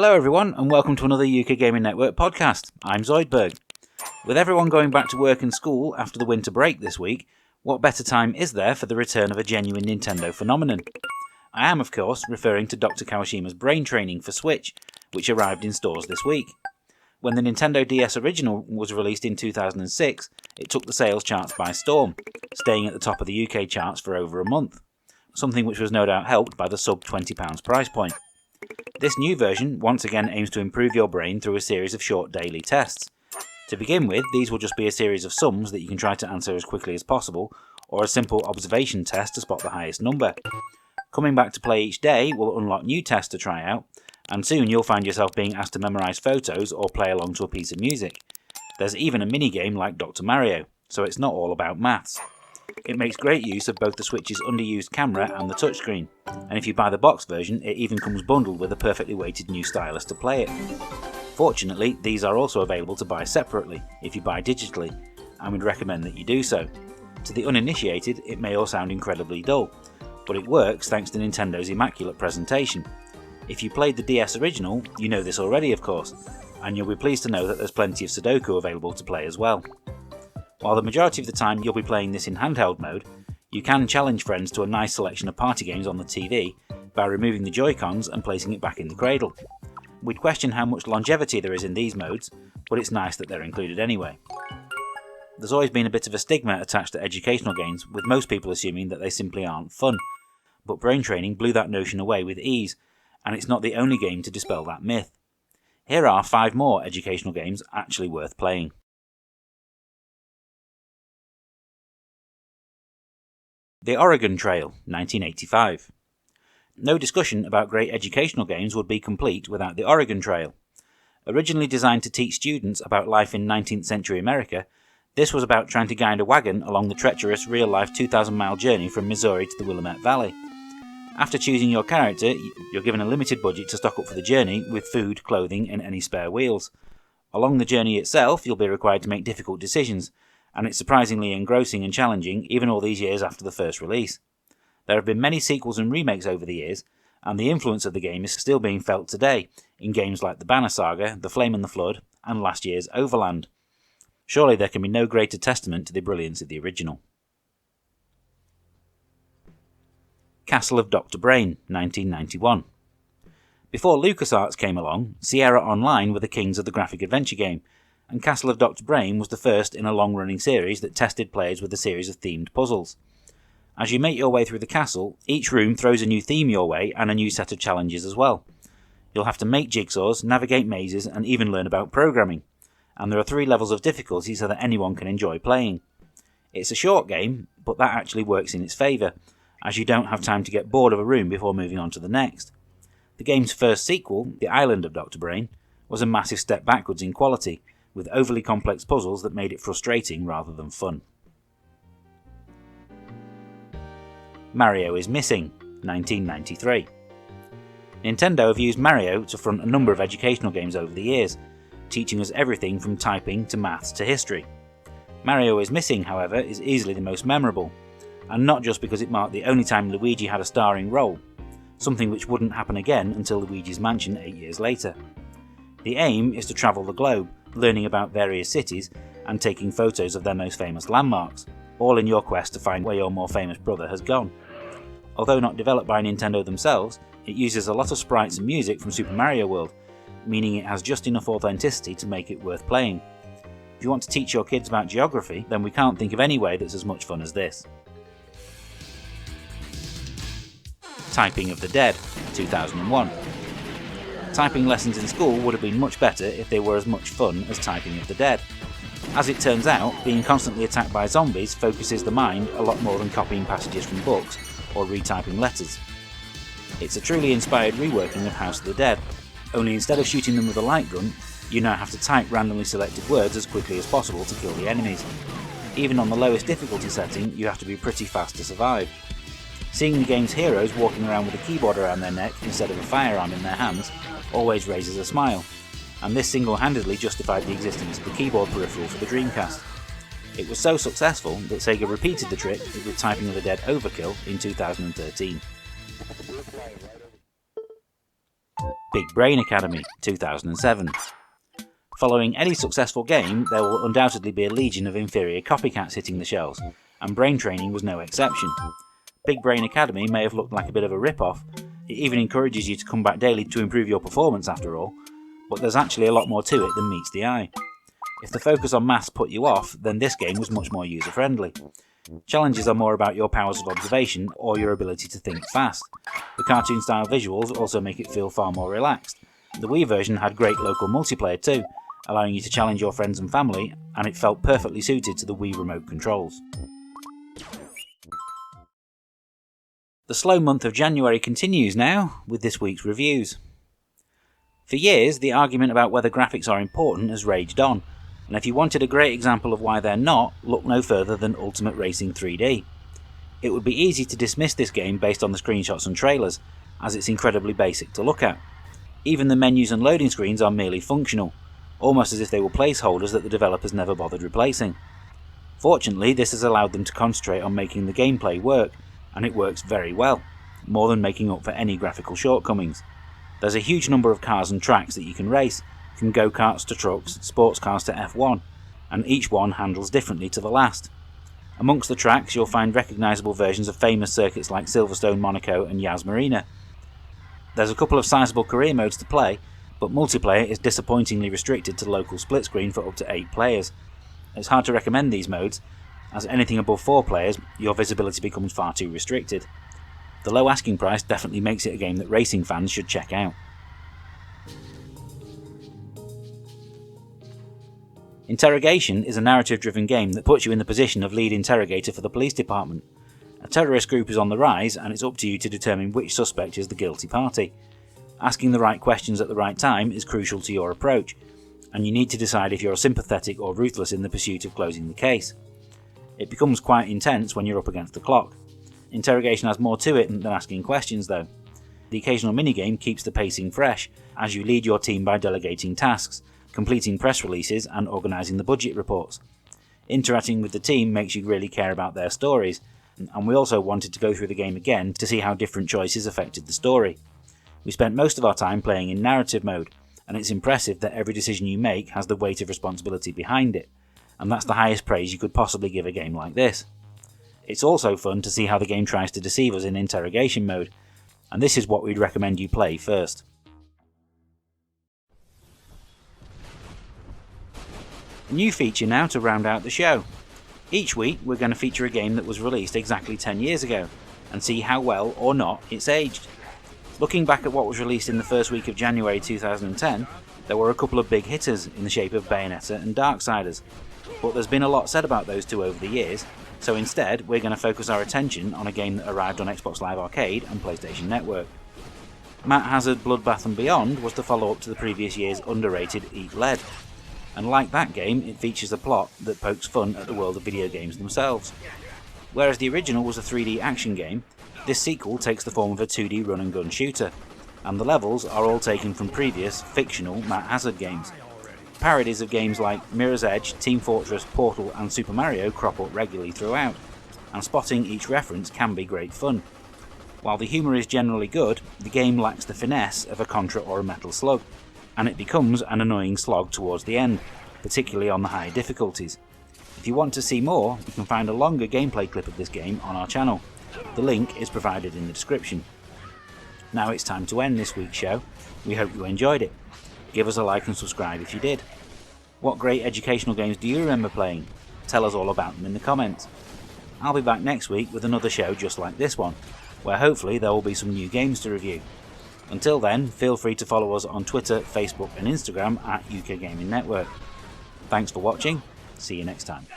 Hello everyone, and welcome to another UKGN Network podcast. I'm Zoidberg. With everyone going back to work and school after the winter break this week, what better time is there for the return of a genuine Nintendo phenomenon? I am, of course, referring to Dr. Kawashima's Brain Training for Switch, which arrived in stores this week. When the Nintendo DS Original was released in 2006, it took the sales charts by storm, staying at the top of the UK charts for over a month, something which was no doubt helped by the sub £20 price point. This new version once again aims to improve your brain through a series of short daily tests. To begin with, these will just be a series of sums that you can try to answer as quickly as possible, or a simple observation test to spot the highest number. Coming back to play each day will unlock new tests to try out, and soon you'll find yourself being asked to memorise photos or play along to a piece of music. There's even a mini-game like Dr. Mario, so it's not all about maths. It makes great use of both the Switch's underused camera and the touchscreen, and if you buy the box version, it even comes bundled with a perfectly weighted new stylus to play it. Fortunately, these are also available to buy separately if you buy digitally, and we'd recommend that you do so. To the uninitiated, it may all sound incredibly dull, but it works thanks to Nintendo's immaculate presentation. If you played the DS Original, you know this already of course, and you'll be pleased to know that there's plenty of Sudoku available to play as well. While the majority of the time you'll be playing this in handheld mode, you can challenge friends to a nice selection of party games on the TV by removing the Joy-Cons and placing it back in the cradle. We'd question how much longevity there is in these modes, but it's nice that they're included anyway. There's always been a bit of a stigma attached to educational games, with most people assuming that they simply aren't fun, but Brain Training blew that notion away with ease, and it's not the only game to dispel that myth. Here are 5 more educational games actually worth playing. The Oregon Trail, 1985. No discussion about great educational games would be complete without the Oregon Trail. Originally designed to teach students about life in 19th century America, this was about trying to guide a wagon along the treacherous real-life 2,000-mile journey from Missouri to the Willamette Valley. After choosing your character, you're given a limited budget to stock up for the journey with food, clothing and any spare wheels. Along the journey itself, you'll be required to make difficult decisions, and it's surprisingly engrossing and challenging even all these years after the first release. There have been many sequels and remakes over the years, and the influence of the game is still being felt today in games like the Banner Saga, The Flame and the Flood, and last year's Overland. Surely there can be no greater testament to the brilliance of the original. Castle of Dr. Brain, 1991. Before LucasArts came along, Sierra Online were the kings of the graphic adventure game, and Castle of Dr. Brain was the first in a long-running series that tested players with a series of themed puzzles. As you make your way through the castle, each room throws a new theme your way and a new set of challenges as well. You'll have to make jigsaws, navigate mazes, and even learn about programming, and there are 3 levels of difficulty so that anyone can enjoy playing. It's a short game, but that actually works in its favour, as you don't have time to get bored of a room before moving on to the next. The game's first sequel, The Island of Dr. Brain, was a massive step backwards in quality, with overly complex puzzles that made it frustrating rather than fun. Mario is Missing, 1993. Nintendo have used Mario to front a number of educational games over the years, teaching us everything from typing to maths to history. Mario is Missing, however, is easily the most memorable, and not just because it marked the only time Luigi had a starring role, something which wouldn't happen again until Luigi's Mansion 8 years later. The aim is to travel the globe, learning about various cities and taking photos of their most famous landmarks, all in your quest to find where your more famous brother has gone. Although not developed by Nintendo themselves, it uses a lot of sprites and music from Super Mario World, meaning it has just enough authenticity to make it worth playing. If you want to teach your kids about geography, then we can't think of any way that's as much fun as this. Typing of the Dead, 2001. Typing lessons in school would have been much better if they were as much fun as Typing of the Dead. As it turns out, being constantly attacked by zombies focuses the mind a lot more than copying passages from books or retyping letters. It's a truly inspired reworking of House of the Dead, only instead of shooting them with a light gun, you now have to type randomly selected words as quickly as possible to kill the enemies. Even on the lowest difficulty setting, you have to be pretty fast to survive. Seeing the game's heroes walking around with a keyboard around their neck instead of a firearm in their hands always raises a smile, and this single-handedly justified the existence of the keyboard peripheral for the Dreamcast. It was so successful that Sega repeated the trick with Typing of the Dead Overkill in 2013. Big Brain Academy, 2007. Following any successful game, there will undoubtedly be a legion of inferior copycats hitting the shelves, and Brain Training was no exception. Big Brain Academy may have looked like a bit of a rip-off. It even encourages you to come back daily to improve your performance after all, but there's actually a lot more to it than meets the eye. If the focus on maths put you off, then this game was much more user-friendly. Challenges are more about your powers of observation or your ability to think fast. The cartoon-style visuals also make it feel far more relaxed. The Wii version had great local multiplayer too, allowing you to challenge your friends and family, and it felt perfectly suited to the Wii remote controls. The slow month of January continues now, with this week's reviews. For years, the argument about whether graphics are important has raged on, and if you wanted a great example of why they're not, look no further than Ultimate Racing 3D. It would be easy to dismiss this game based on the screenshots and trailers, as it's incredibly basic to look at. Even the menus and loading screens are merely functional, almost as if they were placeholders that the developers never bothered replacing. Fortunately, this has allowed them to concentrate on making the gameplay work, and it works very well, more than making up for any graphical shortcomings. There's a huge number of cars and tracks that you can race, from go-karts to trucks, sports cars to F1, and each one handles differently to the last. Amongst the tracks you'll find recognisable versions of famous circuits like Silverstone, Monaco and Yas Marina. There's a couple of sizable career modes to play, but multiplayer is disappointingly restricted to local split screen for up to 8 players. It's hard to recommend these modes, as anything above 4 players, your visibility becomes far too restricted. The low asking price definitely makes it a game that racing fans should check out. Interrogation is a narrative-driven game that puts you in the position of lead interrogator for the police department. A terrorist group is on the rise, and it's up to you to determine which suspect is the guilty party. Asking the right questions at the right time is crucial to your approach, and you need to decide if you're sympathetic or ruthless in the pursuit of closing the case. It becomes quite intense when you're up against the clock. Interrogation has more to it than asking questions though. The occasional minigame keeps the pacing fresh, as you lead your team by delegating tasks, completing press releases and organising the budget reports. Interacting with the team makes you really care about their stories, and we also wanted to go through the game again to see how different choices affected the story. We spent most of our time playing in narrative mode, and it's impressive that every decision you make has the weight of responsibility behind it, and that's the highest praise you could possibly give a game like this. It's also fun to see how the game tries to deceive us in interrogation mode, and this is what we'd recommend you play first. A new feature now to round out the show. Each week we're going to feature a game that was released exactly 10 years ago, and see how well or not it's aged. Looking back at what was released in the first week of January 2010, there were a couple of big hitters in the shape of Bayonetta and Darksiders, but there's been a lot said about those two over the years, so instead we're going to focus our attention on a game that arrived on Xbox Live Arcade and PlayStation Network. Matt Hazard Bloodbath and Beyond was the follow-up to the previous year's underrated Eat Lead, and like that game it features a plot that pokes fun at the world of video games themselves. Whereas the original was a 3D action game, this sequel takes the form of a 2D run and gun shooter, and the levels are all taken from previous, fictional Matt Hazard games. Parodies of games like Mirror's Edge, Team Fortress, Portal and Super Mario crop up regularly throughout, and spotting each reference can be great fun. While the humour is generally good, the game lacks the finesse of a Contra or a Metal Slug, and it becomes an annoying slog towards the end, particularly on the higher difficulties. If you want to see more, you can find a longer gameplay clip of this game on our channel. The link is provided in the description. Now it's time to end this week's show. We hope you enjoyed it. Give us a like and subscribe if you did. What great educational games do you remember playing? Tell us all about them in the comments. I'll be back next week with another show just like this one, where hopefully there will be some new games to review. Until then, feel free to follow us on Twitter, Facebook and Instagram at UKGN Network. Thanks for watching. See you next time.